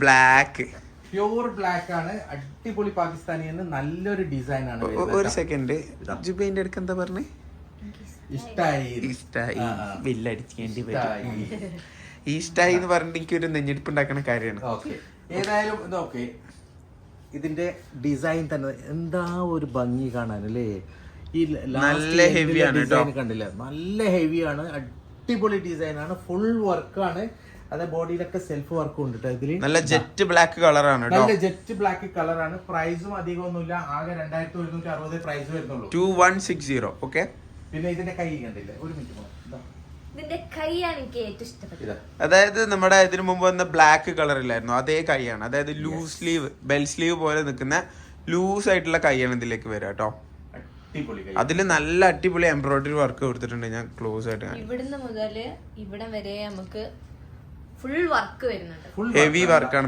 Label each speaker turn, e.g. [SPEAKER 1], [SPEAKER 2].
[SPEAKER 1] Black
[SPEAKER 2] pure black ആണ്. അടിപൊളി പാകിസ്ഥാനി നല്ലൊരു ഡിസൈൻ ആണ്.
[SPEAKER 1] ഒരു സെക്കൻഡ് ജുബൈന്റെ അടുക്ക് എന്താ പറഞ്ഞേ? ഇഷ്ടായി ബില്ലടിക്കേണ്ടി വരും. ഇഷ്ടായി എന്ന് പറഞ്ഞിട്ട് എനിക്ക് ഒരു നെഞ്ഞെടുപ്പ് ഉണ്ടാക്കുന്ന കാര്യമാണ്.
[SPEAKER 2] ഏതായാലും ഇതൊക്കെ ഇതിന്റെ ഡിസൈൻ തന്നെ എന്താ ഒരു ഭംഗി കാണാനല്ലേ. ഈ
[SPEAKER 1] നല്ല ഹെവിയാണ്
[SPEAKER 2] കണ്ടില്ല, നല്ല ഹെവിയാണ്. അടിപൊളി ഡിസൈൻ ആണ്. ഫുൾ വർക്കാണ്. അതെ, ബോഡിയിലൊക്കെ സെൽഫ് വർക്ക് ഉണ്ട് ഇതില്.
[SPEAKER 1] നല്ല ജെറ്റ് ബ്ലാക്ക് കളറാണ്.
[SPEAKER 2] നല്ല ജെറ്റ് ബ്ലാക്ക് കളറാണ്. പ്രൈസും അധികമൊന്നുമില്ല, ആകെ 2160 പ്രൈസ് വരുന്നുള്ളൂ.
[SPEAKER 1] 2160. ഓക്കെ.
[SPEAKER 2] പിന്നെ ഇതിന്റെ കൈ കണ്ടില്ലേ, ഒരു മിനിറ്റ്.
[SPEAKER 3] ഇതിന്റെ കൈയാണ് എനിക്ക് ഏറ്റവും ഇഷ്ടപ്പെട്ടത്.
[SPEAKER 1] അതായത് നമ്മുടെ ഇതിനു മുമ്പ് വന്ന ബ്ലാക്ക് കളർ ഇല്ലായിരുന്നു, അതേ കൈയാണ്. അതായത് ലൂസ് സ്ലീവ്, ബെൽ സ്ലീവ് പോലെ നിൽക്കുന്ന ലൂസ് ആയിട്ടുള്ള കൈയാണ് ഇതിലേക്ക് വരിക കേട്ടോ. അതില് നല്ല അടിപൊളി എംബ്രോയിഡറി വർക്ക് കൊടുത്തിട്ടുണ്ട്. ഞാൻ ക്ലോസ് ആയിട്ട്
[SPEAKER 3] ഇവിടുന്ന് മുതല് ഇവിടെ വരെ നമുക്ക് ഫുൾ വർക്ക് വരുന്നുണ്ട്.
[SPEAKER 1] ഹെവി വർക്കാണ്.